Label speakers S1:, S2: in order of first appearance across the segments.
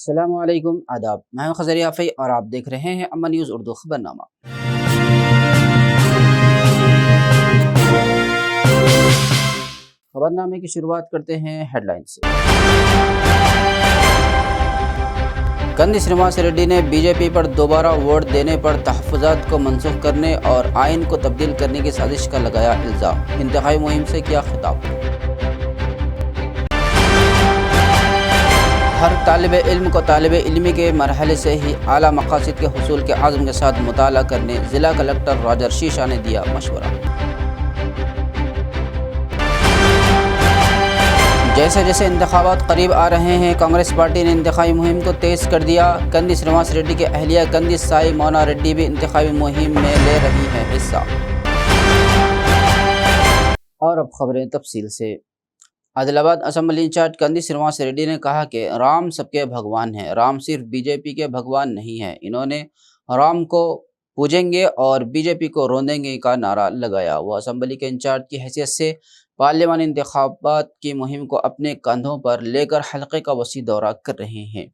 S1: अस्सलामुअलैकुम आदाब। मैं हूं खज़र याफ़ी और आप देख रहे हैं अम्मा न्यूज़ उर्दू खबरनामा। खबरनामे की शुरुआत करते हैं हेडलाइन से। कंदी श्रीनिवास रेड्डी ने बीजेपी पर दोबारा वोट देने पर तहफ़्फ़ुज़ात को मनसूख करने और आइन को तब्दील करने की साजिश का लगाया इल्ज़ाम। इंतखाबी मुहिम से किया खिताब। हर तालिब इल्म को तालिब इल्मी के मरहले से ही आला मकासद के हुसूल के आज़म के साथ मुताला करने ज़िला कलेक्टर राजर शीशा ने दिया मशवरा। जैसे जैसे इंतखाबात करीब आ रहे हैं, कांग्रेस पार्टी ने इंतखाबी मुहिम को तेज़ कर दिया। कंदी श्रीनिवास रेड्डी के अहलिया कंदी साई मोना रेड्डी भी इंतखाबी मुहिम में ले रही हैं हिस्सा। और अब खबरें तफसील से। आदिलाबाद असम्बली इंचार्ज कंदी श्रीनिवास रेड्डी ने कहा कि राम सबके भगवान हैं, राम सिर्फ बीजेपी के भगवान नहीं है। इन्होंने राम को पूजेंगे और बीजेपी को रोंदेंगे का नारा लगाया। वो असम्बली के इंचार्ज की हैसियत से पार्लियामानी इंतखाबात की मुहिम को अपने कंधों पर लेकर हल्के का वसी दौरा कर रहे हैं।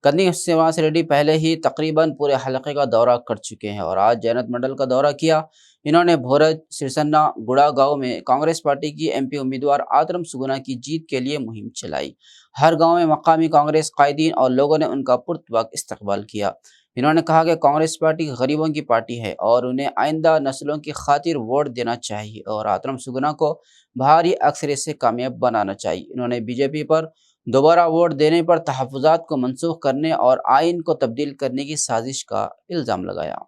S1: कंदी श्रीनिवास रेड्डी पहले ही तकरीबन पूरे हल्के का दौरा कर चुके हैं और आज जैनत मंडल का दौरा किया। इन्होंने भोरज, सिरसन्ना, गुड़ा गांव में कांग्रेस पार्टी की एमपी उम्मीदवार आतरम सुगुना की जीत के लिए मुहिम चलाई। हर गांव में मकामी कांग्रेस कायदीन और लोगों ने उनका पुरतवाक इस्तकबाल किया। इन्होंने कहा कि कांग्रेस पार्टी गरीबों की पार्टी है और उन्हें आइंदा नस्लों की खातिर वोट देना चाहिए और आतरम सुगुना को भारी अक्सरियत से कामयाब बनाना चाहिए। इन्होंने बीजेपी पर दोबारा वोट देने पर तहफ़्फ़ुज़ात को मनसूख करने और आइन को तब्दील करने की साजिश का इल्ज़ाम लगाया।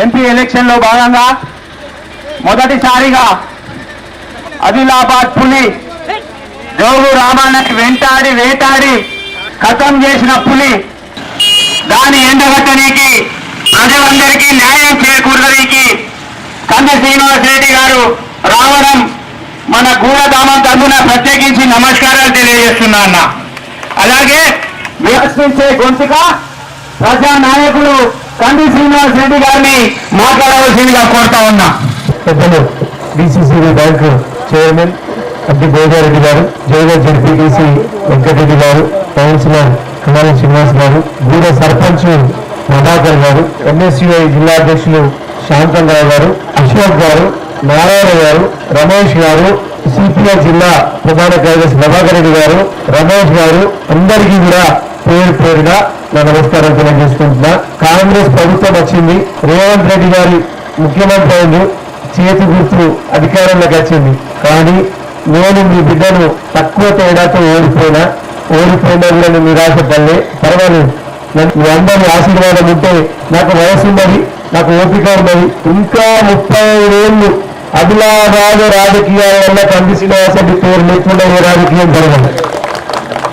S2: ఎంపీ ఎలక్షన్లో భాగంగా మొదటిసారిగా ఆదిలాబాద్ పులి జోగు రామాన్ని వెంటాడి వేటాడి ఖతం చేసిన పులి దాని ఎండగట్టడానికి ప్రజలందరికీ న్యాయం చేకూరడానికి కంది శ్రీనివాస్ రెడ్డి గారు రావడం మన గూఢధామం తరఫున ప్రత్యేకించి నమస్కారాలు తెలియజేస్తున్నా అన్న. అలాగే విమర్శించే గొంతుక ప్రజా నాయకులు కంది శ్రీనివాస్ రెడ్డి గారిని మాట్లాడవలసిందిగా కోరుతా ఉన్నా.
S3: పెద్దలు డిసిసిబి బ్యాంకు చైర్మన్ అబ్ది భోజారెడ్డి గారు, జయగఢ్ జడ్పీటీసీ వెంకటరెడ్డి గారు, కౌన్సిలర్ కమాలి శ్రీనివాస్ గారు, గూడ సర్పంచ్ ప్రభాకర్ గారు, ఎంఎస్యుఐ జిల్లా అధ్యక్షులు శాంతంరావు గారు, అశోక్ గారు, నారాయణ గారు, రమేష్ గారు, సిపిఐ జిల్లా ప్రధాన కార్యదర్శి ప్రభాకర్ రెడ్డి గారు, రమేష్ గారు, అందరికీ కూడా పేరు పేరుగా నా నమస్కారం తెలియజేసుకుంటున్నా. కాంగ్రెస్ ప్రభుత్వం వచ్చింది, రేవంత్ రెడ్డి గారి ముఖ్యమంత్రి అయింది, చేతి గుర్తు అధికారంలోకి వచ్చింది. కానీ నేను మీ బిడ్డను తక్కువ తేడాతో ఓడిపోయినా కూడా నేను నిరాశపడలే. పర్వాలేదు, మీ అందరి ఆశీర్వాదం ఉంటే నాకు వయసు ఉన్నది, నాకు ఓపిక ఉన్నది. ఇంకా 35 ఏళ్ళు ఆదిలాబాద్ రాజకీయాల వల్ల కంది శ్రీనివాస్ రెడ్డి పేరు లేకుండా ఏ రాజకీయం జరగదు.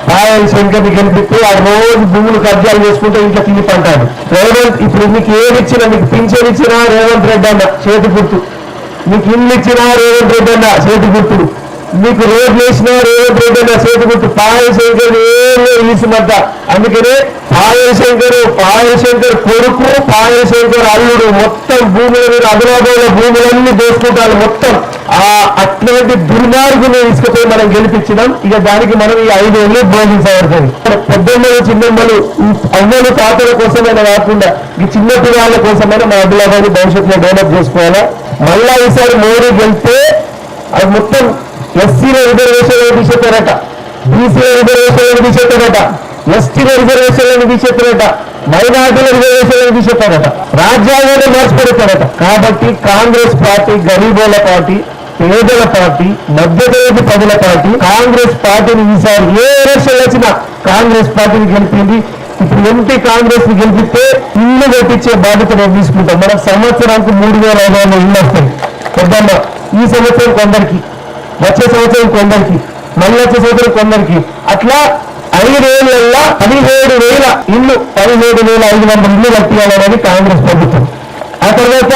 S3: పాయల్ శంకర్ని గెలిపిస్తే ఆ రోజు భూములు కబ్జాలు చేసుకుంటే ఇంట్లో తిని పంటాడు. రేవంత్ ఇప్పుడు మీకు ఏది ఇచ్చినా, మీకు పింఛన్ ఇచ్చినా రేవంత్ రెడ్డి అన్న చేతి గుర్తు, మీకు ఇల్లు ఇచ్చినా రేవంత్ రెడ్డి అన్న చేతి గుర్తుడు, మీకు రోడ్లు వేసినా రేవంత్ రెడ్డి అన్న చేతి గుర్తు. పాయల్ శంకర్ ఏమో ఈసుమంట. అందుకనే పాయల్ శంకర్ కొడుకు, పాయల్ శంకర్ అల్లుడు మొత్తం భూముల మీద ఆదిలాబాద్ భూములన్నీ దోసుకుంటారు మొత్తం. అట్లాంటి దుర్మార్గుని తీసుకుపోయి మనం గెలిపించినాం. ఇక దానికి మనం ఈ 5 ఏళ్ళు భోగించబడుతుంది. పెద్దమ్మలు, చిన్నమ్మలు, అమ్మలు, తాతల కోసమైనా కాకుండా ఈ చిన్న పిల్లల కోసమైనా మన ఆదిలాబాద్ భవిష్యత్తులో డెవలప్ చేసుకోవాలా. మళ్ళా ఈసారి మోడీ గెలిస్తే అది మొత్తం ఎస్సీల రిజర్వేషన్లను తీసేస్తారట, బీసీల రిజర్వేషన్లను తీసేస్తారట, ఎస్టీల రిజర్వేషన్లను తీసేస్తారట, మైనార్టీల రిజర్వేషన్లను తీసేస్తారట, రాజ్యాంగాన్ని మార్చిపెడతారట. కాబట్టి కాంగ్రెస్ పార్టీ గరీబోల పార్టీ, పేదల పార్టీ, మధ్యతరగతి ప్రజల పార్టీ. కాంగ్రెస్ పార్టీని ఈసారి ఏ ఎలక్షన్ వచ్చినా కాంగ్రెస్ పార్టీని గెలిపింది. ఇప్పుడు ఎంపీ కాంగ్రెస్ ని గెలిపిస్తే ఇల్లు కట్టించే బాధ్యత మేము తీసుకుంటాం. మనకు సంవత్సరానికి 3,500 ఇల్లు వస్తాయి పెద్దమ్మ. ఈ సంవత్సరం కొందరికి, వచ్చే సంవత్సరం కొందరికి, మళ్ళీ వచ్చే సంవత్సరం కొందరికి, అట్లా 5 ఏళ్లలో 17,000 ఇల్లు, 17,500 ఇల్లు కట్టియాలనేది కాంగ్రెస్ ప్రభుత్వం. ఆ తర్వాత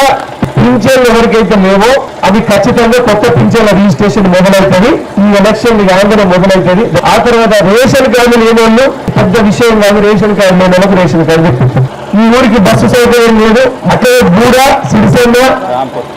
S3: పింఛన్లు ఎవరికైతే లేవో అది ఖచ్చితంగా కొత్త పింఛన్ల రిజిస్ట్రేషన్ మొదలవుతుంది. ఈ ఎలక్షన్ ఆందోళన మొదలవుతుంది. ఆ తర్వాత రేషన్ కార్డు లేని వాళ్ళు పెద్ద విషయం కాదు, రేషన్ కార్డు లేని వాళ్ళకి రేషన్ కార్డు తెప్పిస్తాం. ఈ ఊరికి బస్సు సౌకర్యం లేదు. అట్లే గూడ, సిరిసెల్ల,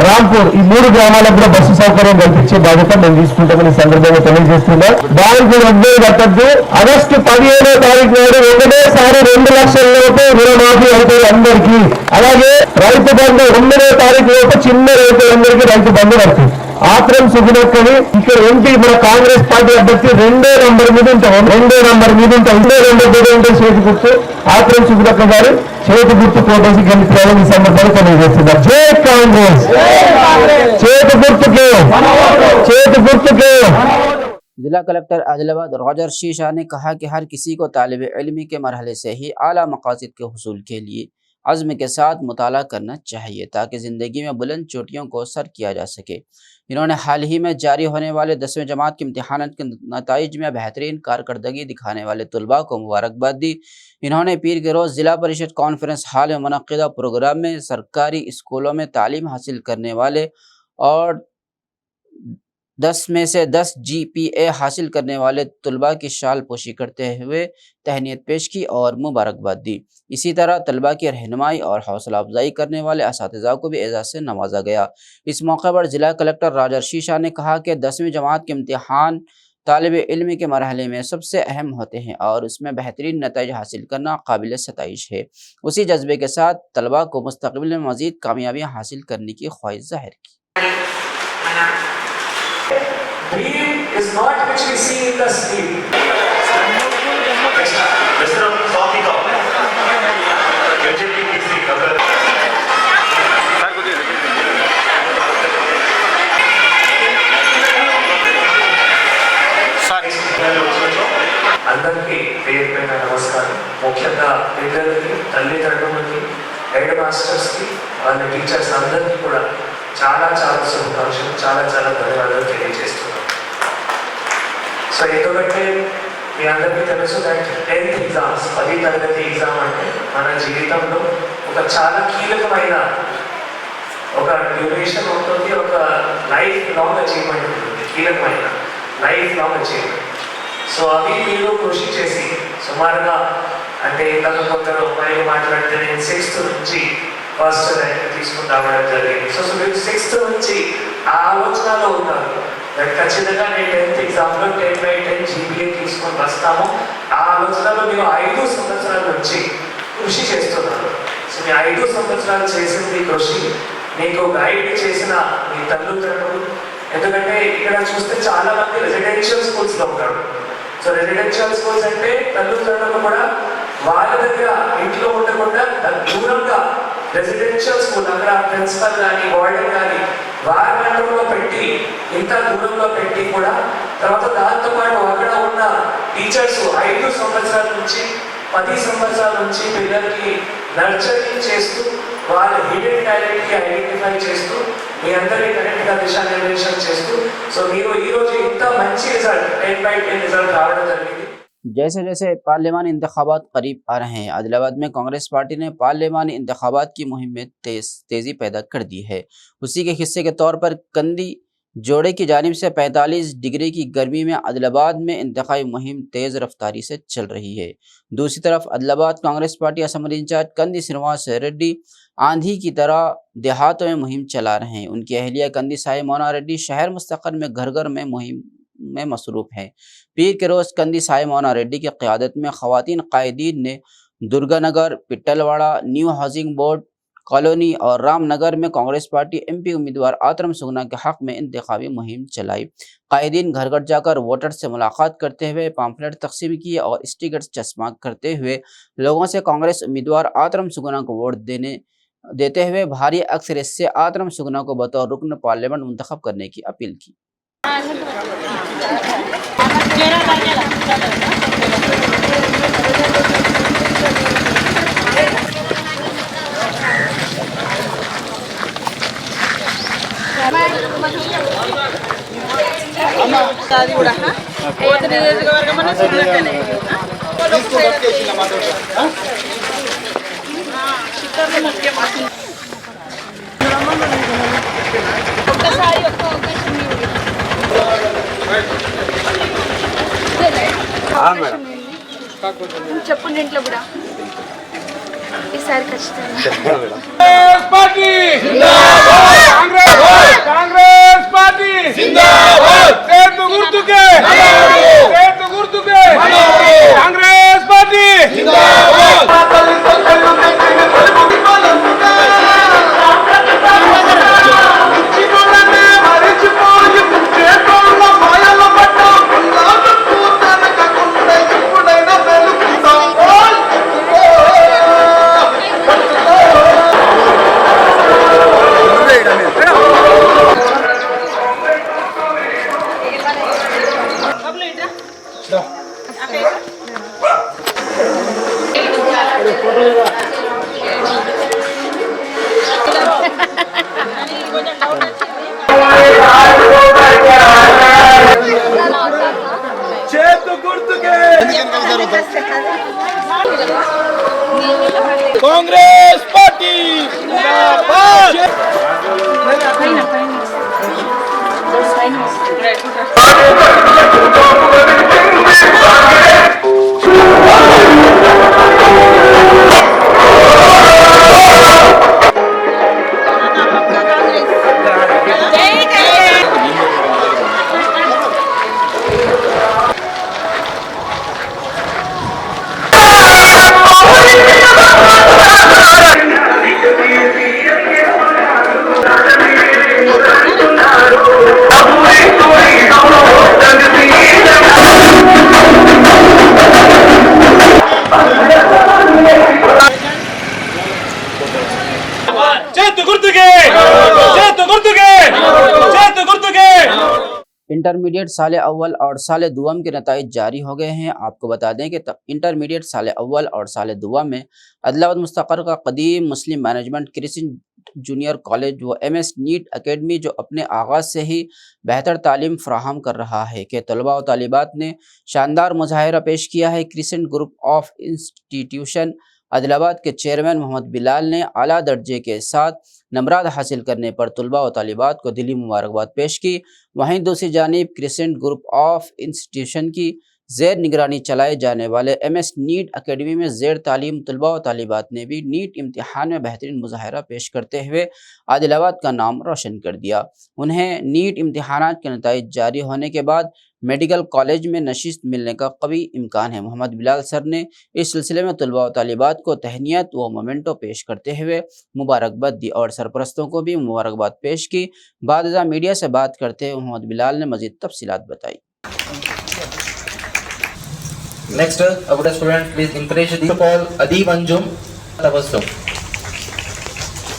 S3: రాంపూర్ ఈ 3 గ్రామాలకు కూడా బస్సు సౌకర్యం కల్పించే బాధ్యత మేము తీసుకుంటామని సందర్భంగా తెలియజేస్తున్నాం. బ్యాంకు రద్దు కట్టద్దు. ఆగస్టు 15వ తారీఖు నాడు ఒకటేసారి 2 లక్షల లోపు రుణమాఫీ అవుతుంది అందరికీ. అలాగే రైతు బంధు 9వ తారీఖు లోపు చిన్న రైతులందరికీ రైతు బంధు పడుతుంది. ఆత్రం సుగుణక్కని ఇక్కడ ఎంపీ మన కాంగ్రెస్ పార్టీ అభ్యర్థి 2వ నంబర్ మీద ఉంటాం. 2వ నంబర్ మీద ఉంటాం. 2వ నంబర్ మీద ఉంటే చేతి గుర్తు ఆత్రం సుగుణక్క గారు చేతి గుర్తు ఫోటోసి గెలిపించాలని ఈ సందర్భంగా తెలియజేస్తున్నారు. జై కాంగ్రెస్, చేతి గుర్తుకే, చేతి గుర్తుకే.
S1: जिला कलेक्टर आदिलाबाद रॉजर शीशा ने कहा कि हर किसी को तालिब इल्मी के मरहले से ही आला मकासद के हुसूल के लिए अज़्म के साथ मुताला करना चाहिए ताकि ज़िंदगी में बुलंद चोटियों को सर किया जा सके। इन्होंने हाल ही में जारी होने वाले 10वीं जमात के इम्तिहान के नताइज में बेहतरीन कारकर्दगी दिखाने वाले तलबा को मुबारकबाद दी। इन्होंने पीर के रोज़ ज़िला परिषद कॉन्फ्रेंस हॉल में मुनक़िदा प्रोग्राम में सरकारी स्कूलों में तालीम हासिल करने वाले और 10 में से 10 GPA हासिल करने वाले तलबा की शाल पोशी करते हुए तहनीत पेश की और मुबारकबाद दी। इसी तरह तलबा की रहनुमाई और हौसला अफजाई करने वाले असातिज़ा को भी एजाज़ से नवाजा गया। इस मौके पर ज़िला कलेक्टर राजर शीशा ने कहा कि 10वीं जमात के इम्तिहान तालिब इल्म के मरहले में सबसे अहम होते हैं और उसमें बेहतरीन नतीजे हासिल करना काबिल सताइश है। उसी जज्बे के साथ तलबा को मुस्तक़बिल में मज़ीद कामयाबियाँ हासिल करने की ख्वाहिश ज़ाहिर की।
S4: Dream is not which we see in the sleep. Mr. Coffee Cup. అందరికీ పేరు పైన నమస్కారం. ముఖ్యంగా పిల్లలకి, తల్లిదండ్రులకి, హెడ్ మాస్టర్స్కి, వాళ్ళ టీచర్స్ అందరికీ కూడా చాలా చాలా శుభాకాంక్షలు, చాలా చాలా ధన్యవాదాలు తెలియజేస్తున్నాను. సో ఎందుకంటే మీ అందరికీ తెలుసు దట్ 10th ఎగ్జామ్స్, 10వ తరగతి ఎగ్జామ్ అంటే మన జీవితంలో ఒక చాలా కీలకమైన ఒక డ్యూరేషన్ ఉంటుంది, ఒక లైఫ్ లాంగ్ అచీవ్మెంట్ ఉంటుంది, కీలకమైన లైఫ్ లాంగ్ అచీవ్మెంట్. సో అవి మీరు కృషి చేసి సుమారుగా అంటే ఇంతకు కొందరు అమ్మాయిలు మాట్లాడితే నేను 6th నుంచి ఫస్ట్ ర్యాంక్ తీసుకుని రావడం జరిగింది. సో మీరు 6th నుంచి ఆ ఆలోచనలో ఉన్నారు. ఖచ్చితంగా నేను 10th ఎగ్జామ్లో 10/10 GPA తీసుకొని వస్తాము. ఆ ఆలోచనలో మీరు 5 సంవత్సరాల నుంచి కృషి చేస్తున్నారు. సో మీ 5 సంవత్సరాలు చేసింది కృషి మీకు గైడ్ చేసిన మీ తల్లిదండ్రులు. ఎందుకంటే ఇక్కడ చూస్తే చాలా మంది రెసిడెన్షియల్ స్కూల్స్లో ఉంటారు. సో రెసిడెన్షియల్ స్కూల్స్ అంటే తల్లిదండ్రులు కూడా వాళ్ళ దగ్గర ఇంట్లో ఉండకుండా దూరంగా రెసిడెన్షియల్ స్కూల్ అక్కడ ప్రిన్సిపల్ కానీ వార్డెన్ కానీ వారి మండలంలో పెట్టి ఇంత దూరంలో పెట్టి కూడా తర్వాత దాంతోపాటు అక్కడ ఉన్న టీచర్స్ 5 సంవత్సరాల నుంచి 10 సంవత్సరాల నుంచి పిల్లలకి నర్చరింగ్ చేస్తూ వాళ్ళ హిడెన్ టాలెంట్కి ఐడెంటిఫై చేస్తూ మీ అందరినీ కరెక్ట్గా దిశానిర్దేశం చేస్తూ సో మీరు ఈరోజు ఇంత మంచి రిజల్ట్ 10/10 రిజల్ట్ రావడం జరిగింది.
S1: जैसे जैसे पार्लिमानी इंतखाबात करीब आ रहे हैं, आदिलाबाद में कांग्रेस पार्टी ने पार्लिमानी इंतखाबात की मुहिम में तेजी पैदा कर दी है। उसी के हिस्से के तौर पर कंदी जोड़े की जानिब से 45 डिग्री की गर्मी में आदिलाबाद में इंतखाबी मुहिम तेज़ रफ्तारी से चल रही है। दूसरी तरफ Adilabad Congress party assembly in charge Kandi Srinivas Reddy आंधी की तरह देहातों में मुहिम चला रहे हैं। उनकी अहलिया कंदी साई मोना रेड्डी शहर मुस्तक़ल में घर घर में मुहिम में मसरूफ़ हैं। पीर के रोज़ कंदी साई मोना रेड्डी की क़यादत में ख़वातीन कायदीन ने Durganagar, Pittalwada, new housing board colony और रामनगर में कांग्रेस पार्टी MP उम्मीदवार आतरम सुगना के हक़ में इंतखाबी मुहिम चलाई। कायदीन घर घर जाकर वोटर से मुलाकात करते हुए पाम्पलेट तक़सीम किए और स्टिकर्स चस्मा करते हुए लोगों से कांग्रेस उम्मीदवार आतरम सुगना को वोट देते हुए भारी अक्सरियत से आतरम सुगना को बतौर रुकन पार्लियामेंट मुंतखब करने की अपील की।
S5: Gracias. అది కూడా పోతే నియోజకవర్గం అన్న చిన్నకనే చిత్తూరు ముఖ్యం ఒక్కసారి ఒక్క అవకాశం చెప్పండి ఇంట్లో కూడా ఈసారి ఖచ్చితంగా
S6: కాంగ్రెస్ పార్టీ చేతు గుర్తుకే కాంగ్రెస్ పార్టీ చేతు గుర్తుకే కాంగ్రెస్ పార్టీ
S1: इंटरमीडिएट साल अव्वल और साल दुआम के नताइज जारी हो गए हैं। आपको बता दें कि इंटरमीडिएट साल अव्वल और साल दुआम में अदलावत मुस्तक़र का कदीम मुस्लिम मैनेजमेंट क्रिश्चियन जूनियर कॉलेज व MS नीट अकेडमी जो अपने आगाज़ से ही बेहतर तालीम फराहम कर रहा है कि तलबा व तालिबात ने शानदार मुजाहिरा पेश किया है। Christian group of institution Adilabad के चेयरमैन मोहम्मद बिलाल ने आला दर्जे के साथ नंबरात हासिल करने पर तलबा व तालिबात को दिली मुबारकबाद पेश की। वहीं दूसरी जानिब क्रिश्चियन ग्रुप ऑफ इंस्टीट्यूशन की ज़ेर निगरानी चलाए जाने वाले MS नीट अकेडमी में ज़ेर तालीम तलबा व तालिबात ने भी नीट इम्तिहान में बेहतरीन मुजाहिरा पेश करते हुए आदिलाबाद का नाम रोशन कर दिया। उन्हें नीट इम्तिहानात के नताइज जारी होने के बाद मेडिकल कॉलेज में नशिस्त मिलने का कवी इम्कान है। मोहम्मद बिलाल सर ने इस सिलसिले में तलबा व तालिबात को तहनियत व मोमेंटो पेश करते हुए मुबारकबाद दी और सरपरस्तों को भी मुबारकबाद पेश की। बाद मीडिया से बात करते हुए मोहम्मद बिलाल ने मज़ीद तफसीलात बताई।
S7: Next, our student please encourage the Paul Adib Anjum Tabassum.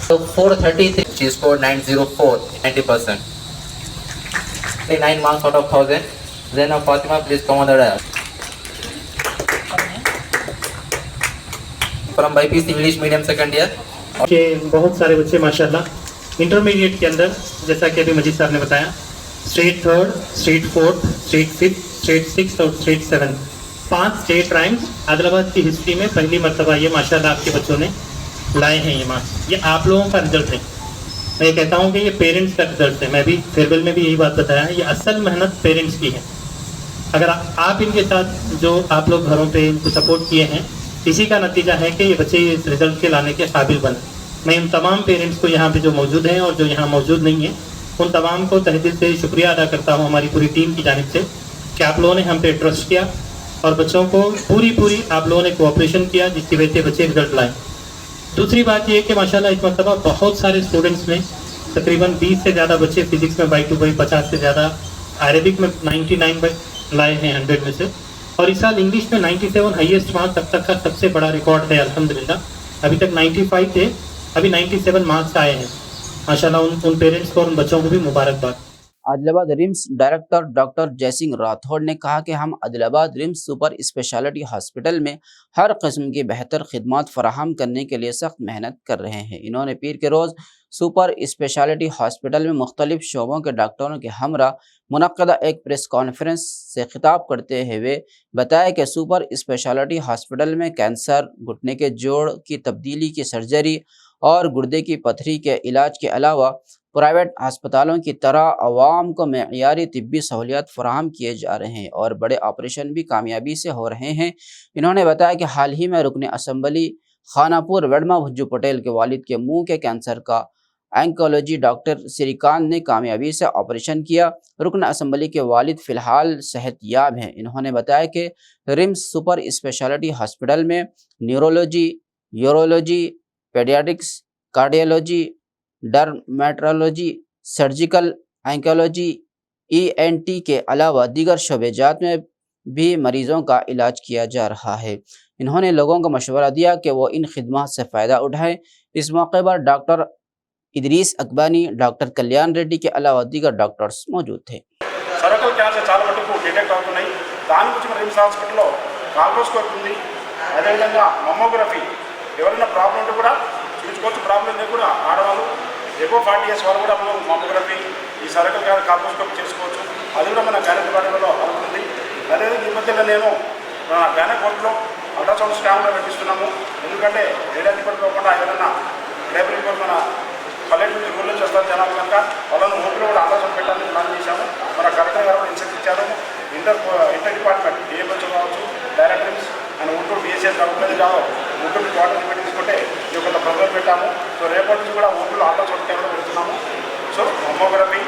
S7: So 433, she scored 904, 90%. 9 marks out of 1000. Then Fatima, please come on the dial. From BPC English Medium Second Year.
S8: के बहुत सारे बच्चे माशाल्लाह इंटरमीडिएट के अंदर जैसा कि अभी मजीद साहब ने बताया state third, state fourth, state fifth, state six और state seven 5 state ranks Adilabad की हिस्ट्री में पहली मरतबा ये माशाल्लाह आपके बच्चों ने लाए हैं। ये मार्क्स ये आप लोगों का रिजल्ट है। मैं कहता हूँ कि ये पेरेंट्स का रिजल्ट है। मैं भी फेयरवेल में भी यही बात बताया है, ये असल मेहनत पेरेंट्स की है। अगर आप इनके साथ जो आप लोग घरों पे इनको सपोर्ट किए हैं इसी का नतीजा है कि ये बच्चे इस रिजल्ट के लाने के काबिल बने। मैं इन तमाम पेरेंट्स को यहाँ पे जो मौजूद हैं और जो यहाँ मौजूद नहीं हैं उन तमाम को तहे दिल से शुक्रिया अदा करता हूँ हमारी पूरी टीम की जानिब से कि आप लोगों ने हम पे ट्रस्ट किया और बच्चों को पूरी आप लोगों ने कोऑपरेशन किया जिसकी वजह से बच्चे रिजल्ट लाए। दूसरी बात ये कि माशाल्लाह इस मरतबा बहुत सारे स्टूडेंट्स में तकरीबन 20 से ज़्यादा बच्चे फिजिक्स में 50 से ज़्यादा, अरेबिक में 99 लाए हैं 100 में से, और इस साल इंग्लिश में 97 हाईएस्ट मार्क्स अब तक का सबसे बड़ा रिकॉर्ड है अल्हम्दुलिल्लाह। अभी तक 95 थे, अभी 97 मार्क्स आए हैं माशाल्लाह। उन पेरेंट्स को और उन बच्चों को भी मुबारकबाद।
S1: Adilabad RIMS director doctor Jaisingh Rathod ने कहा कि हम Adilabad RIMS super speciality hospital में हर किस्म की बेहतर खिदमत फराहम करने के लिए सख्त मेहनत कर रहे हैं। इन्होंने पीर के रोज़ सुपर स्पेशलिटी हॉस्पिटल में मुख्तलिफ शोबों के डॉक्टरों के हमरा मुनक्कदा एक प्रेस कॉन्फ्रेंस से खिताब करते हुए बताया कि सुपर स्पेशलिटी हॉस्पिटल में कैंसर, घुटने के जोड़ की तब्दीली की सर्जरी और गुर्दे की पथरी के इलाज के अलावा प्राइवेट अस्पतालों की तरह आवाम को मेयारी तिब्बी सहूलियात फराहम किए जा रहे हैं और बड़े ऑपरेशन भी कामयाबी से हो रहे हैं। इन्होंने बताया कि हाल ही में रुकन असम्बली खानापुर वेडमा भज्जू पटेल के वालिद के मुंह के कैंसर का एंकोलॉजी डॉक्टर श्रीकांत ने कामयाबी से ऑपरेशन किया। रुकन असम्बली के वालिद फ़िलहाल सेहतयाब हैं। इन्होंने बताया कि रिम्स सुपर स्पेशलिटी हॉस्पिटल में neurology, urology, paediatrics, cardiology, dermatology, surgical, oncology, ENT के अलावा दीगर शोबेजात में भी मरीजों का इलाज किया जा रहा है। इन्होंने लोगों को मशवरा दिया कि वो इन खिदमत से फ़ायदा उठाएं। इस मौके पर डॉक्टर इदरीस अकबानी, डॉक्टर कल्याण रेड्डी के अलावा दीगर डॉक्टर्स मौजूद थे।
S9: సర్వైకల్ క్యాన్సర్ చాలా మటుకు డిటెక్ట్ అవుతున్నాయి. దాని గురించి మన రిమ్స్ హాస్పిటల్లో కాల్పోస్కోపీ ఉంది. అదేవిధంగా మమ్మోగ్రఫీ ఎవరైనా ప్రాబ్లం ఉంటే కూడా చూసుకోవచ్చు. ప్రాబ్లం ఉంటే కూడా ఆడవాళ్ళు ఎక్కువ 40 years వాళ్ళు కూడా మనం మమ్మోగ్రఫీ ఈ సర్వైకల్ క్యాన్సర్ కాల్పోస్కోపీ చేసుకోవచ్చు. అది కూడా మన గైనక్ డిపార్ట్మెంట్లో అవుతుంది. అదేవిధంగా ఈ మధ్యలో నేను గైనక్ కోర్టులో అల్ట్రాసౌండ్ స్కామ్లో పెట్టిస్తున్నాము. ఎందుకంటే రేడియో రిపోర్ట్ కాకుండా ఏదైనా లేబర్ రిపోర్ట్ మన కలెక్టర్ ఊళ్ళో చేస్తారు జనాలు కనుక వాళ్ళని ఊపిలో కూడా ఆలోచన పెట్టాలని ప్లాన్ చేశాము. మన కలెక్టర్ గారు కూడా ఇన్స్ట్రక్ట్ ఇచ్చారు. ఇంటర్ డిపార్ట్మెంట్ డిఎంహెచ్ఓ కావచ్చు, directors and Uturu BSS government కాదు ఊటూరు డిపార్ట్మెంట్ తీసుకుంటే ఈ కొంత ప్రోగ్రామ్ పెట్టాము. సో రేపటి నుంచి కూడా ఊపిలో ఆలోచన కెమెరా పెడుతున్నాము. సో మమ్మోగ్రఫీ,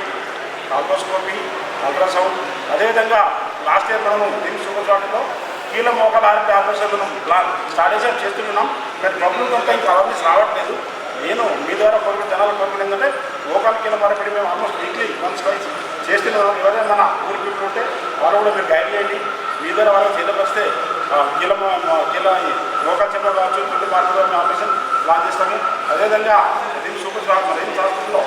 S9: కాల్పోస్కోపీ, అల్ట్రాసౌండ్, అదేవిధంగా లాస్ట్ ఇయర్ మనము రిమ్స్ సూపర్ హాస్పిటల్లో కీళ్ళ మోకాల ఆరోగ్య ఆపరేషన్లను స్టార్ట్ చేస్తున్నాం. కానీ పబ్లిక్ అంతా ఇంకా అవేర్నెస్ రావట్లేదు. నేను మీ ద్వారా కోరుకునే జనాలు కోరుకునే ఏంటంటే లోకల్ కీళ్ళ మార్పిడి మేము ఆల్మోస్ట్ వీక్లీ వన్స్ వైజ్ చేస్తున్నాం. ఎవరైనా మన ఊరి పీపుల్ ఉంటే వాళ్ళు కూడా మీరు గైడ్ చేయండి. మీ ద్వారా వాళ్ళకి చేతపరిస్తే కీళ్ళ లోకల్ చెప్పడం కావచ్చు, తుది మార్పిడి ఆపరేషన్ ప్లాన్ చేస్తాము. అదేవిధంగా రిమ్స్ సూపర్ రిమ్స్ హాస్పిటల్లో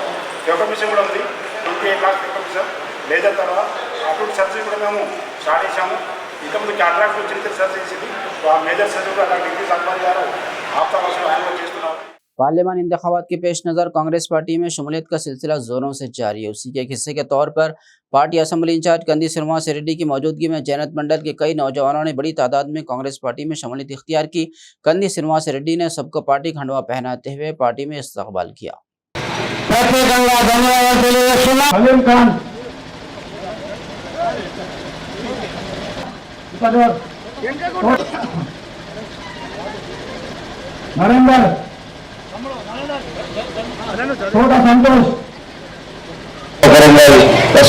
S9: ఒక మిషన్ కూడా ఉంది. 28 lakhs ఒక మిషన్ లేజర్ తర్వాత అటువంటి సర్జరీ కూడా మేము స్టార్ట్ చేశాము. ఇంతకుముందు క్యాట్రాక్ట్ చిన్న సర్జరీ చేసింది. ఆ మేజర్ సర్జరీ కూడా డిగ్రీస్ అక్బర్ గారు ఆప్తావాసులు ఆయన కూడా చేస్తున్నారు.
S1: पार्लियामान इंतखाबात के पेश नज़र कांग्रेस पार्टी में शमूलियत का सिलसिला जोरों से जारी है। उसी के हिस्से के तौर पर party assembly in charge Kandi Srinivas Reddy की मौजूदगी में जैनत मंडल के कई नौजवानों ने बड़ी तादाद में कांग्रेस पार्टी में शमूलियत इख्तियार की। कंदी श्रीनिवास रेड्डी ने सबको पार्टी खंडवा पहनाते हुए पार्टी में इस्तकबाल किया।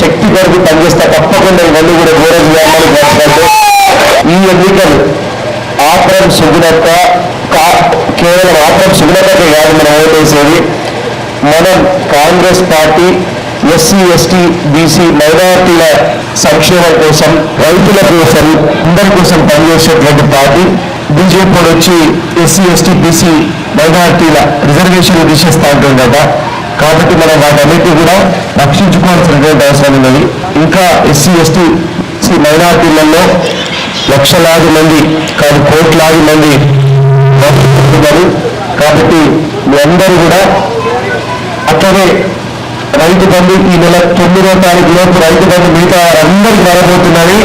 S3: శక్తి కొరకు పనిచేస్తే తప్పకుండా ఇవన్నీ కూడా గౌరవ చేయాలని ఈ ఎన్నికలు ఆత్రం సుగుణత కేవలం ఆత్రం సుగుణతకే కాదు మనం ఓటేసేది. మనం Congress party SC, ST, BC, మైనారిటీల సంక్షేమం కోసం, రైతుల కోసం, అందరి కోసం పనిచేసేటువంటి పార్టీ. బీజేపీ వచ్చి ఎస్సీ, ఎస్టీ, బీసీ, మైనారిటీల రిజర్వేషన్లు తీసేస్తా ఉంటుంది కదా. కాబట్టి మనం వాటన్నిటి కూడా రక్షించుకోవాల్సినటువంటి అవసరం ఉన్నది. ఇంకా ఎస్సీ, ఎస్టీ, మైనారిటీలలో లక్షలాది మంది కాదు కోట్లాది మంది ఉన్నారు. కాబట్టి మీ అందరూ కూడా అట్లనే రైతు బంధు ఈ నెల 9వ తారీఖు లోపు రైతు బంధు మిగతా అందరికీ రాబోతున్నది.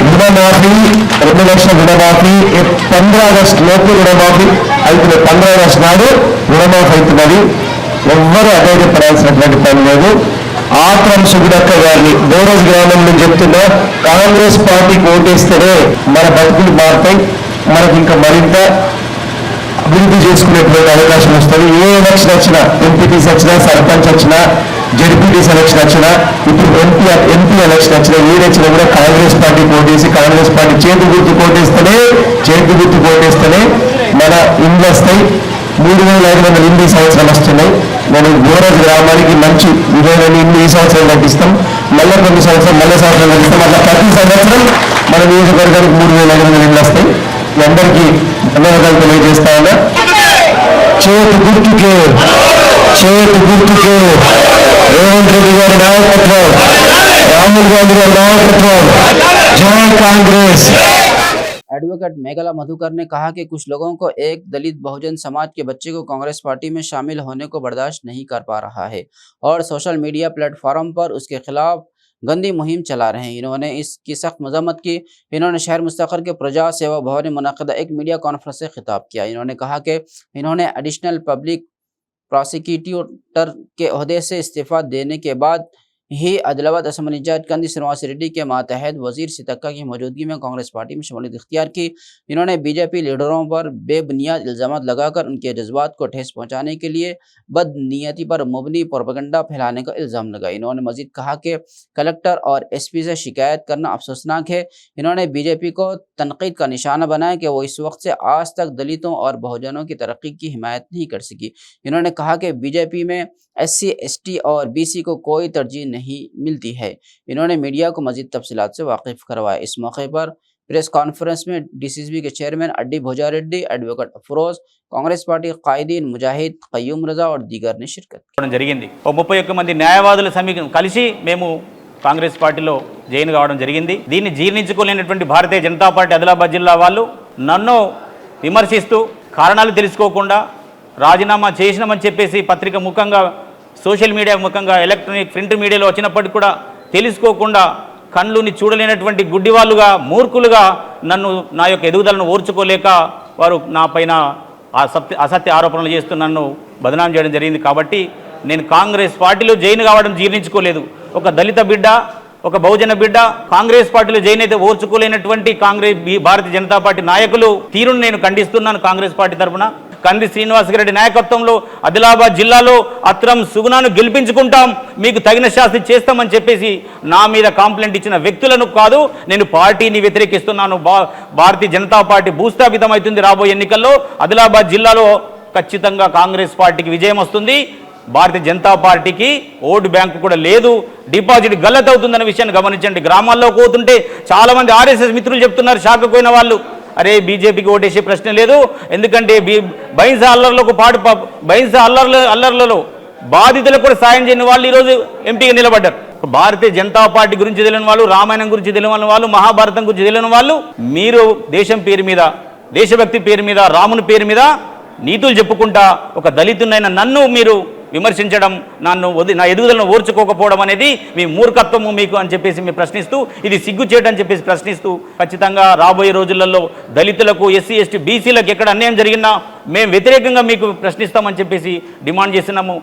S3: రుణమాఫీ 2 లక్షల రుణమాఫీ 15 ఆగస్టు లోపు రుణమాఫీ అవుతుంది. 15 ఆగస్టు నాడు రుణమాఫీ అవుతున్నది. ఎవ్వరూ అధైర్యపడాల్సినటువంటి పని లేదు. ఆత్రం సుగుణక్క గారిని బోరస్ గ్రామం నుంచి చెప్తున్నా, కాంగ్రెస్ పార్టీకి ఓటేస్తేనే మన బతుకులు మారుతాయి, మనకి ఇంకా మరింత అభివృద్ధి చేసుకునేటువంటి అవకాశం వస్తుంది. ఏ ఎలక్షన్ వచ్చినా, ఎంపీటీసీ వచ్చినా, సర్పంచ్ వచ్చినా, జడ్పీటీ ఎలక్షన్ వచ్చినా, ఇప్పుడు ఎంపీ ఎలక్షన్ వచ్చినా, ఏదొచ్చినా కూడా కాంగ్రెస్ పార్టీ ఓటేసి కాంగ్రెస్ పార్టీ చేతి గుర్తు కోటేస్తేనే మన ఇండ్లు వస్తాయి. 3,500 ఇండ్లు ఈ సంవత్సరం వస్తున్నాయి. మనం బోరస్ గ్రామానికి మంచి 20,000 ఇండ్లు ఈ సంవత్సరం కట్టిస్తాం. మళ్ళీ కొన్ని సంవత్సరం కట్టిస్తాం. అట్లా ప్రతి సంవత్సరం మన నియోజకవర్గానికి 3,500 ఇండ్లు వస్తాయి. మీ అందరికీ ధన్యవాదాలు తెలియజేస్తా ఉన్నా. చేతి గుర్తుకే రేవంత్ రెడ్డి గారి నాయకత్వం, రాహుల్ గాంధీ గారి నాయకత్వం, జై కాంగ్రెస్।
S1: एडवोकेट मेघला मधुकर ने कहा कि कुछ लोगों को एक दलित बहुजन समाज के बच्चे को कांग्रेस पार्टी में शामिल होने को बर्दाश्त नहीं कर पा रहा है और सोशल मीडिया प्लेटफॉर्म पर उसके खिलाफ गंदी मुहिम चला रहे हैं। इन्होंने इसकी सख्त मजम्मत की। इन्होंने शहर मुस्तकर के प्रजा सेवा भवन में मुनक़दा एक मीडिया कॉन्फ्रेंस से खिताब किया। इन्होंने कहा कि इन्होंने एडिशनल पब्लिक प्रोसिक्यूटर के ओहदे से इस्तीफा देने के बाद ही आदिलाबाद असम्बली इंचार्ज कंदी श्रीनिवास रेड्डी के मातहत वजीर सितक्का की मौजूदगी में कांग्रेस पार्टी में शमूलियत इख्तियार की। इन्होंने बीजेपी लीडरों पर बेबुनियाद इल्जामात लगाकर उनके जज्बात को ठेस पहुंचाने के लिए बदनीयती पर मुबनी प्रोपेगेंडा फैलाने का इल्ज़ाम लगाया। इन्होंने मजीद कहा कि कलेक्टर और एसपी से शिकायत करना अफसोसनाक है। इन्होंने बीजेपी को तनकीद का निशाना बनाया कि वो इस वक्त से आज तक दलितों और बहुजनों की तरक्की की हिमायत नहीं कर सकी। इन्होंने कहा कि बीजेपी में SC, ST और BC को कोई तरजीह नहीं मिलती है। इन्होंने मीडिया को मजीद तफसीलात से वाकिफ करवाया। इस मौके पर प्रेस कॉन्फ्रेंस में DCCB के chairman Addi Bhojareddy, advocate Afroz, Congress party कायदीन मुजाहिद, कय्यूम रजा और दीगर ने शिरकत की।
S10: జరిగింది 31 మంది న్యాయవాదుల కలిసి మేము కాంగ్రెస్ పార్టీలో జాయిన్ కావడం జరిగింది। దీన్ని జీర్ణించుకోలేనటువంటి భారతీయ జనతా పార్టీ ఆదిలాబాద్ జిల్లా వాళ్ళు నన్ను విమర్శిస్తూ కారణాలు తెలుసుకోకుండా రాజీనామా చేసినామని చెప్పేసి పత్రిక ముఖంగా, సోషల్ మీడియా ముఖంగా, ఎలక్ట్రానిక్ ప్రింట్ మీడియాలో వచ్చినప్పటికీ కూడా తెలుసుకోకుండా కళ్ళుని చూడలేనటువంటి గుడ్డివాళ్ళుగా, మూర్ఖులుగా నన్ను నా యొక్క ఎదుగుదలను ఓర్చుకోలేక వారు నా పైన అసత్య ఆరోపణలు చేస్తూ నన్ను బదనాం చేయడం జరిగింది। కాబట్టి నేను కాంగ్రెస్ పార్టీలో జాయిన్ కావడం జీర్ణించుకోలేదు। ఒక దళిత బిడ్డ, ఒక బహుజన బిడ్డ కాంగ్రెస్ పార్టీలో జాయిన్ అయితే ఓర్చుకోలేనటువంటి భారతీయ జనతా పార్టీ నాయకులు తీరును నేను ఖండిస్తున్నాను। కాంగ్రెస్ పార్టీ తరఫున కంది శ్రీనివాసరెడ్డి నాయకత్వంలో ఆదిలాబాద్ జిల్లాలో అత్రం సుగుణాను గెలిపించుకుంటాం, మీకు తగిన శాస్తి చేస్తామని చెప్పేసి నా మీద కంప్లైంట్ ఇచ్చిన వ్యక్తులను కాదు, నేను పార్టీని వ్యతిరేకిస్తున్నాను। భారతీయ జనతా పార్టీ భూస్థాపితం అవుతుంది రాబోయే ఎన్నికల్లో। ఆదిలాబాద్ జిల్లాలో ఖచ్చితంగా కాంగ్రెస్ పార్టీకి విజయం వస్తుంది। భారతీయ జనతా పార్టీకి ఓటు బ్యాంకు కూడా లేదు, డిపాజిట్ గల్లత్ అవుతుందన్న విషయాన్ని గమనించండి। గ్రామాల్లో పోతుంటే చాలామంది RSS మిత్రులు చెప్తున్నారు, షాక్ పోయిన వాళ్ళు, అరే బీజేపీకి ఓటేసే ప్రశ్న లేదు, ఎందుకంటే బైన్సా అల్లర్లలో బాధితులకు కూడా సాయం చేయని వాళ్ళు ఈరోజు ఎంపీగా నిలబడ్డారు। భారతీయ జనతా పార్టీ గురించి తెలియని వాళ్ళు, రామాయణం గురించి తెలియని వాళ్ళు, మహాభారతం గురించి తెలియని వాళ్ళు మీరు దేశం పేరు మీద, దేశభక్తి పేరు మీద, రాముని పేరు మీద నీతులు చెప్పుకుంటా ఒక దళితునైన నన్ను మీరు విమర్శించడం, నా ఎదుగుదలను ఓర్చుకోకపోవడం అనేది మీ మూర్ఖత్వము మీకు అని చెప్పేసి మేము ప్రశ్నిస్తూ, ఇది సిగ్గుచేటని చెప్పేసి ప్రశ్నిస్తూ, ఖచ్చితంగా రాబోయే రోజులలో దళితులకు, SC, ST, BCలకు ఎక్కడ అన్యాయం జరిగినా మేము వ్యతిరేకంగా మీకు ప్రశ్నిస్తామని చెప్పేసి డిమాండ్ చేస్తున్నాము।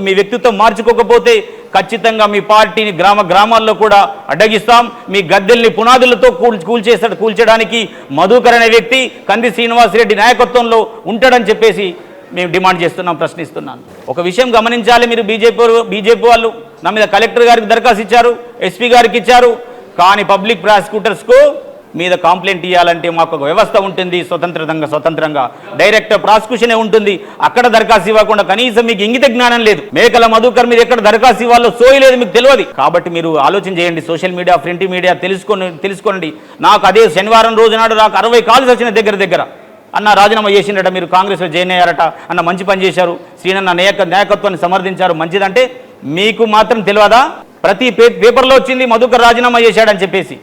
S10: మీ వ్యక్తిత్వం మార్చుకోకపోతే ఖచ్చితంగా మీ పార్టీని గ్రామాల్లో కూడా అడ్డగిస్తాం। మీ గద్దెల్ని పునాదులతో కూల్చడానికి మధుకర్ అనే వ్యక్తి కంది శ్రీనివాసరెడ్డి నాయకత్వంలో ఉంటాడని చెప్పేసి మేము డిమాండ్ చేస్తున్నాం, ప్రశ్నిస్తున్నాను। ఒక విషయం గమనించాలి, మీరు బీజేపీ వాళ్ళు నా మీద కలెక్టర్ గారికి దరఖాస్తు ఇచ్చారు, SP గారికి ఇచ్చారు, కానీ పబ్లిక్ ప్రాసిక్యూటర్స్కు మీద కంప్లైంట్ ఇవ్వాలంటే మాకు ఒక వ్యవస్థ ఉంటుంది, స్వతంత్రంగా డైరెక్ట్ ప్రాసిక్యూషనే ఉంటుంది। అక్కడ దరఖాస్తు ఇవ్వకుండా కనీసం మీకు ఇంగిత జ్ఞానం లేదు। మేకల మధుకర్ మీద ఎక్కడ దరఖాస్తు ఇవ్వాలో సోయి లేదు, మీకు తెలియదు। కాబట్టి మీరు ఆలోచన చేయండి, సోషల్ మీడియా, ప్రింట్ మీడియా తెలుసుకోండి। నాకు అదే శనివారం రోజు నాడు నాకు 60 కాల్స్ వచ్చిన దగ్గర అన్న రాజీనామా చేసిండట, మీరు కాంగ్రెస్లో జాయిన్ అయ్యారట, అన్న మంచి పని చేశారు, శ్రీనన్న నాయకత్వాన్ని సమర్థించారు, మంచిదంటే మీకు మాత్రం తెలియదా? ప్రతి పేపర్లో వచ్చింది మధుకర్ రాజీనామా చేశాడని చెప్పేసి।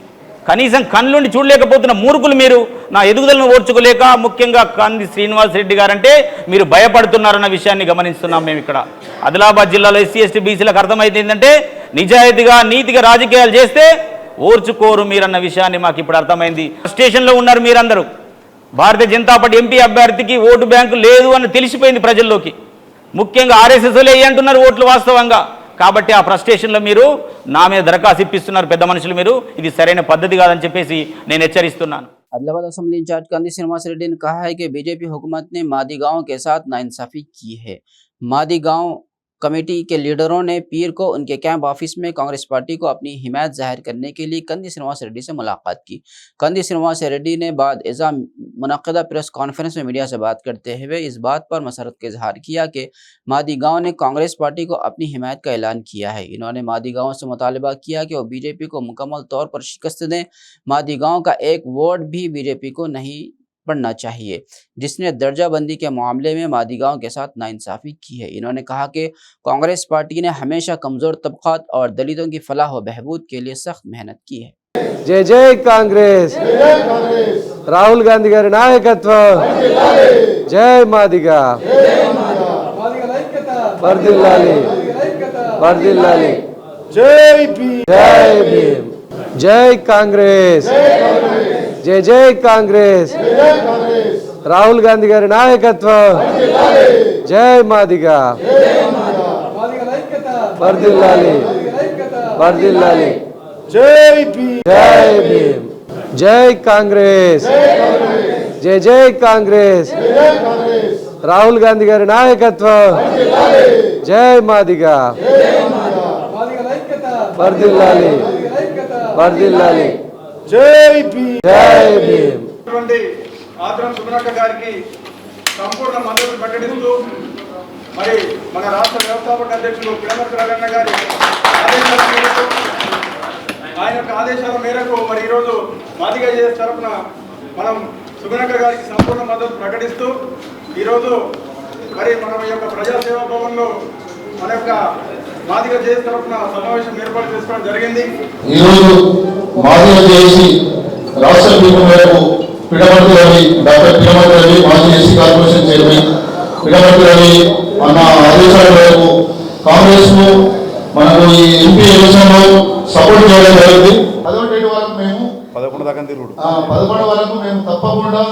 S10: కనీసం కళ్ళుండి చూడలేకపోతున్న మూర్ఖులు మీరు నా ఎదుగుదలను ఓర్చుకోలేక, ముఖ్యంగా కంది శ్రీనివాసరెడ్డి గారంటే మీరు భయపడుతున్నారన్న విషయాన్ని గమనిస్తున్నాం మేము ఇక్కడ। ఆదిలాబాద్ జిల్లాలో SC, ST, BCలకు అర్థమైతే ఏంటంటే నిజాయితీగా, నీతిగా రాజకీయాలు చేస్తే ఓర్చుకోరు మీరన్న విషయాన్ని మాకు ఇప్పుడు అర్థమైంది। స్టేషన్లో ఉన్నారు మీరందరూ, భారతీయ జనతా పార్టీ MP అభ్యర్థికి ఓటు బ్యాంకు లేదు అని తెలిసిపోయింది ప్రజల్లోకి, ముఖ్యంగా RSSలే అంటున్నారు ఓట్లు వాస్తవంగా। కాబట్టి ఆ ఫ్రస్ట్రేషన్లో మీరు నా మీద దరఖాస్తు ఇప్పిస్తున్నారు పెద్ద మనుషులు, మీరు ఇది సరైన పద్ధతి కాదని చెప్పేసి నేను హెచ్చరిస్తున్నాను।
S1: आदिलाबाद असेंबली इंचार्ज कंदी श्रीनिवास रेड्डी ने कहा है कि बीजेपी हुकूमत ने मादी गांव के साथ नाइंसाफी की है। मादी गांव कमेटी के लीडरों ने पीर को उनके कैंप ऑफिस में कांग्रेस पार्टी को अपनी हिमायत जाहिर करने के लिए कंदी श्रीनिवास रेड्डी से मुलाकात की। कंदी श्रीनिवास रेड्डी ने बाद इज़ा मुनक़दा प्रेस कॉन्फ्रेंस में मीडिया से बात करते हुए इस बात पर मसरत का इजहार किया कि मादी गांव ने कांग्रेस पार्टी को अपनी हिमायत का ऐलान किया है। इन्होंने मादी गांव से मुतालबा किया कि वो बीजेपी को मुकम्मल तौर पर शिकस्त दें। मादी गांव का एक वोट भी बीजेपी को नहीं बढ़ना चाहिए, जिसने दर्जाबंदी के मामले में मादिगांव के साथ नाइंसाफी की है। इन्होंने कहा कि कांग्रेस पार्टी ने हमेशा कमजोर तबकात और दलितों की फलाह व बहबूद के लिए सख्त मेहनत की है।
S3: जय जय कांग्रेस, राहुल गांधी गारी नायकत्వం, जय मादिगा, वर्धिल्लाली, वर्धिल्लाली, जय भीम, जय कांग्रेस, जय जय कांग्रेस, राहुल गांधी गारी नायकत्వం, जय मादिगा, वर्धिल्लाली, वर्धिल्लाली, जय भीम, जय कांग्रेस, जय जय कांग्रेस, राहुल गांधी गारी नायकत्వం, जय मादिगा, वर्धिल्लाली, वर्धिल्लाली, जय भीम।
S9: ఆత్రం సుబ్రహ్మణ్య గారికి సంపూర్ణ మద్దతు ప్రకటిస్తూ మరి మన రాష్ట్ర వ్యవస్థాపక అధ్యక్షులు పిడమర్తి రవీంద్ర గారి ఆదేశాల మేరకు ఆయన యొక్క ఆదేశాల మేరకు మరి ఈరోజు మాదిగ జేఎస్ తరఫున మనం సుబ్రహ్మణ్య గారికి సంపూర్ణ మద్దతు ప్రకటిస్తూ ఈరోజు మరి మన యొక్క ప్రజాసేవా భవన్లో మన యొక్క మాదిగ జేఎస్ తరఫున సమావేశం ఏర్పాటు చేసుకోవడం జరిగింది।
S11: ఈరోజు మాదిగ జేఏసీ రాష్ట్ర పిలుపు మేరకు పిడమర్తి రవి, డాక్టర్ పిడమర్తి రవి, మాజీ SC corporation chairman Pidamarthi Ravi అన్న ఆదేశాల మేరకు కాంగ్రెస్ ను మనకు ఈ ఎంపీ ఎలక్షన్ లో సపోర్ట్ చేయడం జరిగింది। 11 డేట్ వరకు మేము 11 వరకు మేము తప్పకుండా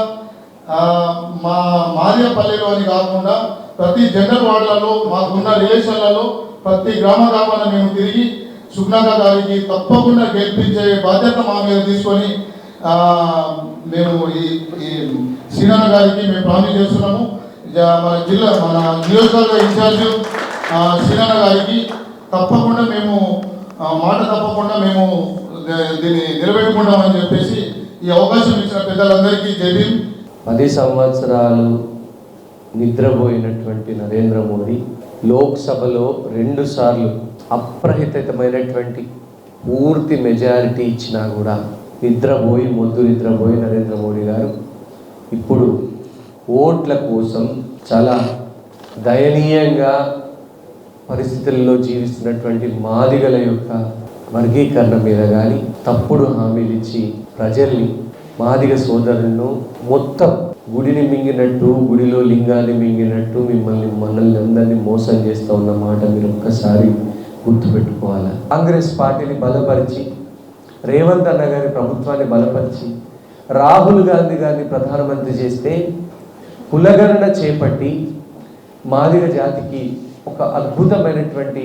S11: మా మాదిగపల్లెలో అని కాకుండా ప్రతి జనరల్ వార్డులలో మాకున్న రిలేషన్లలో ప్రతి గ్రామాన్ని మేము తిరిగి సుబ్నాక గారికి తప్పకుండా గెలిపించే బాధ్యత మా మీద తీసుకొని మేము ఈ శ్రీనారాయణ గారికి మేము ప్రామిస్ చేస్తున్నాము। మన జిల్లా మన నియోజకవర్గ ఇన్ఛార్జ్ శ్రీనారాయణ గారికి తప్పకుండా మేము మాట తప్పకుండా మేము దీన్ని నిలబెట్టుకుంటామని చెప్పేసి ఈ అవకాశం ఇచ్చిన పెద్దలందరికీ జై భీమ్।
S3: 10 సంవత్సరాలు నిద్రపోయినటువంటి నరేంద్ర మోడీ లోక్సభలో 2 సార్లు అప్రహితమైనటువంటి పూర్తి మెజారిటీ ఇచ్చినా కూడా నిద్రపోయి నరేంద్ర మోడీ గారు ఇప్పుడు ఓట్ల కోసం చాలా దయనీయంగా పరిస్థితుల్లో జీవిస్తున్నటువంటి మాదిగల యొక్క వర్గీకరణ మీద కానీ తప్పుడు హామీలు ఇచ్చి ప్రజల్ని, మాదిగ సోదరులను మొత్తం గుడిని మింగినట్టు, గుడిలో లింగాన్ని మింగినట్టు మనల్ని అందరినీ మోసం చేస్తూ ఉన్న మాట మీరు ఒక్కసారి గుర్తుపెట్టుకోవాలి। కాంగ్రెస్ పార్టీని బలపరిచి, రేవంత్ అన్న గారి ప్రభుత్వాన్ని బలపరిచి, రాహుల్ గాంధీ గారిని ప్రధానమంత్రి చేస్తే కులగణన చేపట్టి మాదిగ జాతికి ఒక అద్భుతమైనటువంటి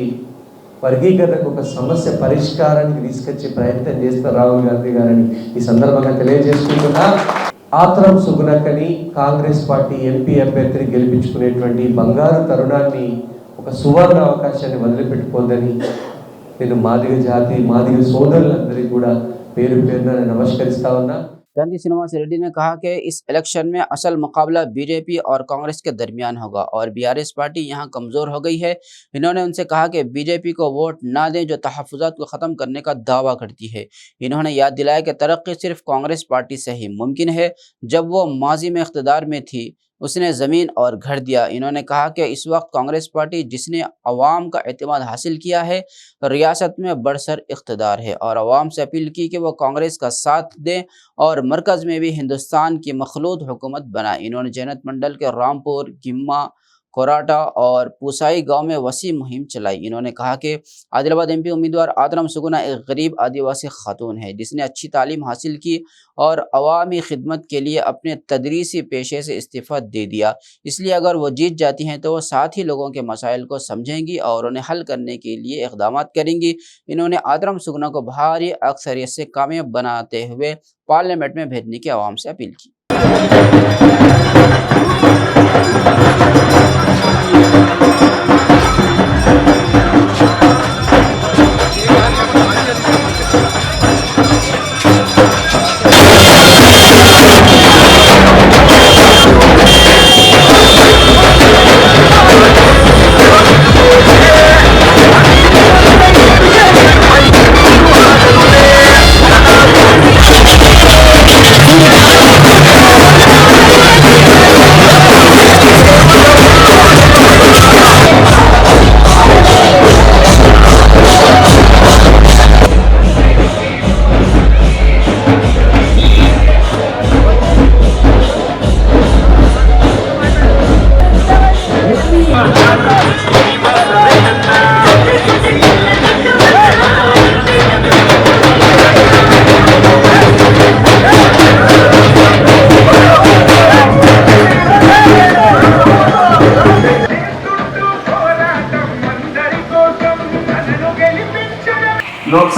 S3: వర్గీకరణకు ఒక సమస్య పరిష్కారానికి తీసుకొచ్చే ప్రయత్నం చేస్తారు రాహుల్ గాంధీ గారని ఈ సందర్భంగా తెలియజేసుకుంటున్నా। ఆత్రం సుగుణకని కాంగ్రెస్ పార్టీ ఎంపీ అభ్యర్థిని గెలిపించుకునేటువంటి బంగారు తరుణాన్ని, ఒక సువర్ణ అవకాశాన్ని వదిలిపెట్టుకోవద్దని నేను మాదిగ జాతి, మాదిగ సోదరులందరికీ కూడా పేరు పేరున నమస్కరిస్తా ఉన్నా।
S1: कांदी श्रीनिवास रेड्डी ने कहा कि इस इलेक्शन में असल मुकाबला बीजेपी और कांग्रेस के दरमियान होगा और बीआरएस पार्टी यहां कमजोर हो गई है। इन्होंने उनसे कहा कि बीजेपी को वोट ना दें जो तहफ़्फ़ुज़ात को ख़त्म करने का दावा करती है। इन्होंने याद दिलाया कि तरक्की सिर्फ कांग्रेस पार्टी से ही मुमकिन है। जब वो माजी में इक़्तिदार में थी उसने ज़मीन और घर दिया। इन्होंने कहा कि इस वक्त कांग्रेस पार्टी जिसने अवाम का एतमाद हासिल किया है, रियासत में बरसर इक़्तिदार है और अवाम से अपील की कि वो कांग्रेस का साथ दें और मरकज़ में भी हिंदुस्तान की मखलूत हुकूमत बनाए। इन्होंने जैनत मंडल के रामपुर, गिम्मा, कोराटा और पुसाई गांव में वसी मुहिम चलाई। इन्होंने कहा कि आदिलाबाद एमपी उम्मीदवार आतरम सुगुना एक गरीब आदिवासी खातून है जिसने अच्छी तालीम हासिल की और अवामी खिदमत के लिए अपने तदरीसी पेशे से इस्तीफ़ा दे दिया। इसलिए अगर वो जीत जाती हैं तो वो साथ ही लोगों के मसाइल को समझेंगी और उन्हें हल करने के लिए इक़दाम करेंगी। इन्होंने आतरम सुगुना को भारी अक्सरियत से कामयाब बनाते हुए पार्लियामेंट में भेजने की आवाम से अपील की।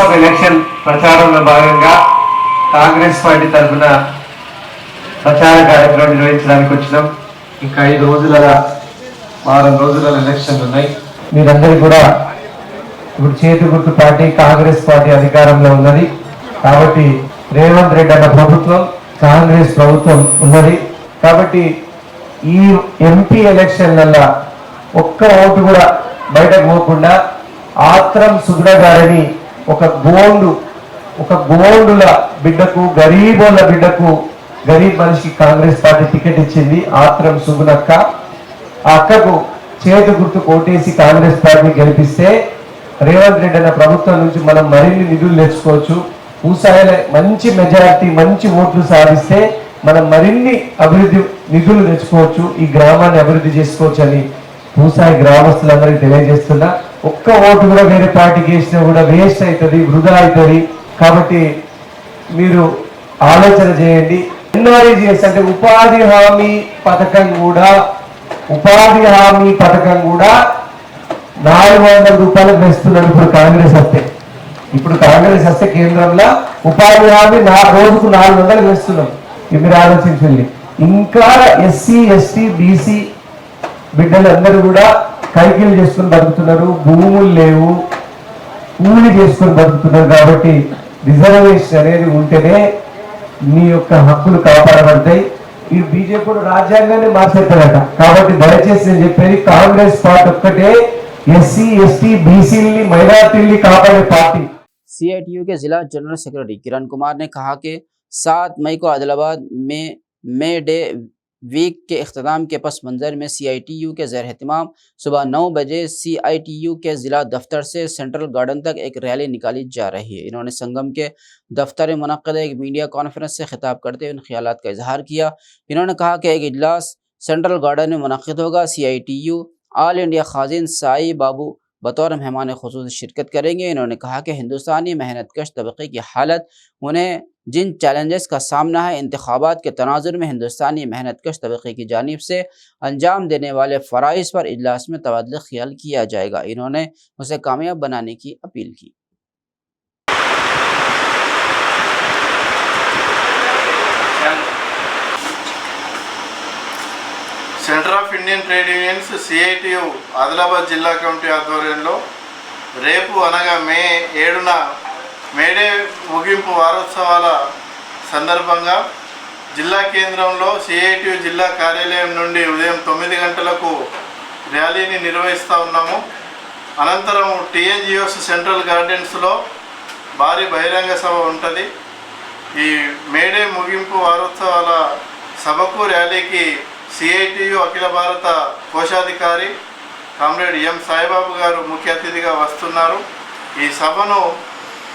S3: ఆఫ్ ఎలక్షన్ ప్రచారంలో భాగంగా కాంగ్రెస్ పార్టీ తరఫున ప్రచార కార్యక్రమం నిర్వహించడానికి వచ్చినాం. ఇంకా 5 రోజుల వారం రోజుల ఎలక్షన్లు ఉన్నాయి. మీరందరూ కూడా ఇప్పుడు చేతి గుర్తు పార్టీ కాంగ్రెస్ పార్టీ అధికారంలో ఉన్నది కాబట్టి రేవంత్ రెడ్డి అన్న ప్రభుత్వం కాంగ్రెస్ ప్రభుత్వం ఉన్నది కాబట్టి ఈ ఎంపీ ఎలక్షన్లలో ఒక్క ఓటు కూడా బయటకు పోకుండా ఆత్రం సుగ్న గారిని ఒక గోండుల బిడ్డకు గరీబోళ్ళ బిడ్డకు గరీబ్ మనిషికి కాంగ్రెస్ పార్టీ టికెట్ ఇచ్చింది. ఆత్రం సుగుణక్క ఆ అక్కకు చేతి గుర్తు కోటేసి కాంగ్రెస్ పార్టీ గెలిపిస్తే రేవంత్ రెడ్డి అన్న ప్రభుత్వం నుంచి మనం మరిన్ని నిధులు తెచ్చుకోవచ్చు. పూసాయిల మంచి మెజారిటీ మంచి ఓట్లు సాధిస్తే మనం మరిన్ని అభివృద్ధి నిధులు తెచ్చుకోవచ్చు, ఈ గ్రామాన్ని అభివృద్ధి చేసుకోవచ్చు అని పూసాయి గ్రామస్తులందరికీ తెలియజేస్తున్నా. ఒక్క ఓటు కూడా వేరే పార్టీకి వేసినా కూడా వేస్ట్ అవుతుంది, వృధా అవుతుంది. కాబట్టి మీరు ఆలోచన చేయండి. ఎన్ఆర్ఈజీఎస్ అంటే ఉపాధి హామీ పథకం కూడా 400 రూపాయలకు వేస్తున్నాడు. ఇప్పుడు కాంగ్రెస్ వస్తే కేంద్రంలో ఉపాధి హామీ రోజుకు 400 వేస్తున్నాం. మీరు ఆలోచించండి. ఇంకా ఎస్సీ ఎస్టీ బీసీ బిడ్డలందరూ కూడా కైకిలు చేసుకుని బతుకుతున్నారు, భూములు లేవు, కూలి చేసుకుని బతుకుతున్నారు. కాబట్టి రిజర్వేషన్ అనేది ఉంటేనే మీ యొక్క హక్కులు కాపాడబడతాయి. ఈ బీజేపీ కూడా రాజ్యాంగాన్ని మార్చేస్తారట. కాబట్టి దయచేసి నేను చెప్పేది కాంగ్రెస్ పార్టీ ఒక్కటే ఎస్సీ ఎస్టీ బీసీని మైనార్టీని కాపాడే పార్టీ.
S1: CITU के जिला जनरल सेक्रेटरी किरण कुमार ने कहा कि 7 मई को आदिलाबाद में मे डे वीक के इख्तिताम के पस मंजर में CITU के ज़ेर एहतमाम सुबह 9 बजे CITU के ज़िला दफ्तर से सेंट्रल गार्डन तक एक रैली निकाली जा रही है. इन्होंने संगम के दफ्तर में मुनक्किद एक मीडिया कॉन्फ्रेंस से खिताब करते हुए इन ख्यालात का इजहार किया. इन्होंने कहा कि एक इजलास सेंट्रल गार्डन में मुनक्किद होगा. CITU ऑल इंडिया खाजिन साई बाबू बतौर मेहमान खुसूस शिरकत करेंगे. इन्होंने कहा कि हिंदुस्तानी मेहनत कश तबके की हालत उन्हें जिन चैलेंजेस का सामना है, इंतखाबात के तनाजुर में हिंदुस्तानी मेहनत कश तबके की जानिब से अंजाम देने वाले फ़राइज़ पर इजलास में तबादला ख्याल किया जाएगा. इन्होंने उसे कामयाब बनाने की अपील की.
S11: Centre of Indian trade unions CITU Adilabad జిల్లా కమిటీ ఆధ్వర్యంలో రేపు అనగా మే 7న మేడే ముగింపు వారోత్సవాల సందర్భంగా జిల్లా కేంద్రంలో CITU జిల్లా కార్యాలయం నుండి ఉదయం 9 గంటలకు ర్యాలీని నిర్వహిస్తూ ఉన్నాము. అనంతరం TNGOS సెంట్రల్ గార్డెన్స్లో భారీ బహిరంగ సభ ఉంటుంది. ఈ మేడే ముగింపు వారోత్సవాల సభకు ర్యాలీకి CITU అఖిల భారత కోశాధికారి కామ్రేడ్ ఎం సాయిబాబు గారు ముఖ్య అతిథిగా వస్తున్నారు. ఈ సభను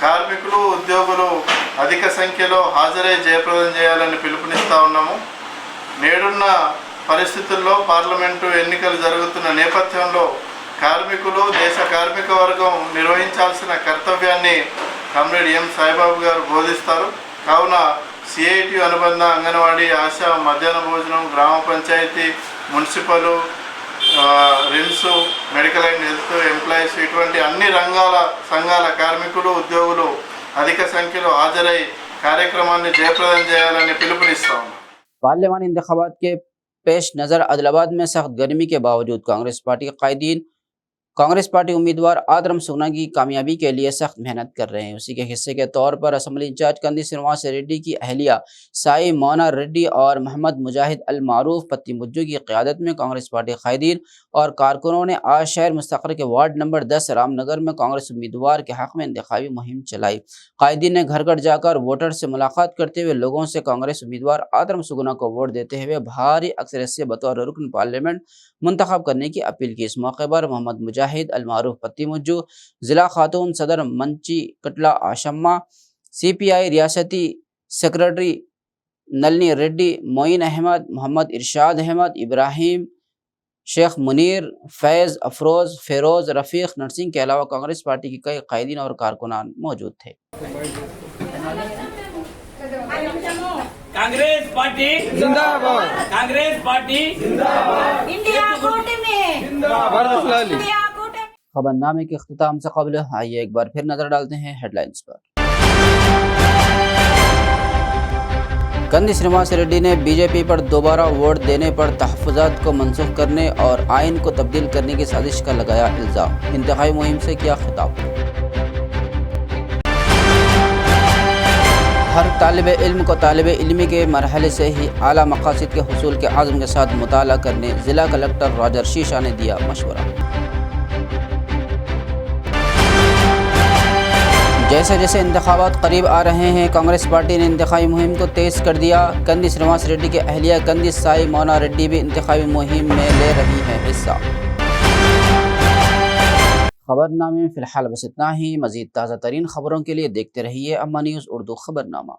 S11: కార్మికులు ఉద్యోగులు అధిక సంఖ్యలో హాజరై జయప్రదం చేయాలని పిలుపునిస్తూ ఉన్నాము. నేడున్న పరిస్థితుల్లో పార్లమెంటు ఎన్నికలు జరుగుతున్న నేపథ్యంలో కార్మికులు దేశ కార్మిక వర్గం నిర్వహించాల్సిన కర్తవ్యాన్ని కామ్రేడ్ ఎం సాయిబాబు గారు బోధిస్తారు. కావున CITU అనుబంధ అంగన్వాడీ, ఆశా, మధ్యాహ్న భోజనం, గ్రామ పంచాయతీ, municipal, RIMS, medical and health employees ఇటువంటి అన్ని రంగాల సంఘాల కార్మికులు ఉద్యోగులు అధిక సంఖ్యలో హాజరై కార్యక్రమాన్ని జయప్రదం చేయాలని పిలుపునిస్తాం.
S1: पार्लियामानी इंतखाबात के पेश नज़र आदिलाबाद में सख्त गर्मी के बावजूद कांग्रेस पार्टी उम्मीदवार आदरम सुगना की कामयाबी के लिए सख्त मेहनत कर रहे हैं. उसी के हिस्से के तौर पर असम्बली इंचार्ज कंदी श्रीनिवास रेड्डी की अहलिया साई मोना रेड्डी और मोहम्मद मुजाहिद अल मारूफ पत्ती मुज्जू की क़यादत में कांग्रेस पार्टी कायदीन और कारकुनों ने आज शहर मुस्तक़र के वार्ड नंबर 10 रामनगर में कांग्रेस उम्मीदवार के हक़ में इंतखाबी मुहिम चलाई. कायदीन ने घर घर जाकर वोटर से मुलाकात करते हुए लोगों से कांग्रेस उम्मीदवार आदरम सुगना को वोट देते हुए भारी अक्सरियत से बतौर रुकन पार्लियामेंट मुंतखब करने की अपील की. इस मौके पर मोहम्मद मुजाहिद अल मारूफ पत्ती मुज्जू, जिला खातून सदर मंची कटला आशम्मा, CPI रियासती सेक्रेटरी नलनी रेड्डी, मोइन अहमद, मोहम्मद इरशाद अहमद, इब्राहिम, शेख मुनीर, फैज़, अफरोज़, फेरोज़, रफ़ीक, नरसिंह के अलावा कांग्रेस पार्टी के कई कायदीन और कारकुनान मौजूद थे.
S6: कांग्रेस पार्टी जिंदाबाद, कांग्रेस पार्टी जिंदाबाद, इंडिया कोटे में जिंदाबाद, इंडिया कोटे
S1: खबरनामे के इख्तिताम से कबल आइए एक बार फिर नजर डालते हैं हेडलाइंस पर। कंदी श्रीनिवास रेड्डी ने बीजेपी पर दोबारा वोट देने पर तहफ़्फ़ुज़ात को मनसूख करने और आइन को तब्दील करने की साजिश का लगाया इल्ज़ाम। इंतखाबी मुहिम से किया खिताब। हर तालिब इल्म को तालिब इल्मी के मरहले से ही आला मकासद के हुसूल के आज़म के साथ मुताला करने ज़िला कलेक्टर राजर शीशा ने दिया मशवरा। जैसे जैसे इंतखाबात करीब आ रहे हैं, कांग्रेस पार्टी ने इंतखाबी मुहिम को तेज़ कर दिया। कंदी श्रीनिवास रेड्डी के अहलिया कंदी साई मोना रेड्डी भी इंतखाबी मुहिम में ले रही हैं हिस्सा। खबरनामे में फ़िलहाल बस इतना ही। मज़ीद ताज़ा तरीन खबरों के लिए देखते रहिए अम्मा न्यूज़ उर्दू खबरनामा।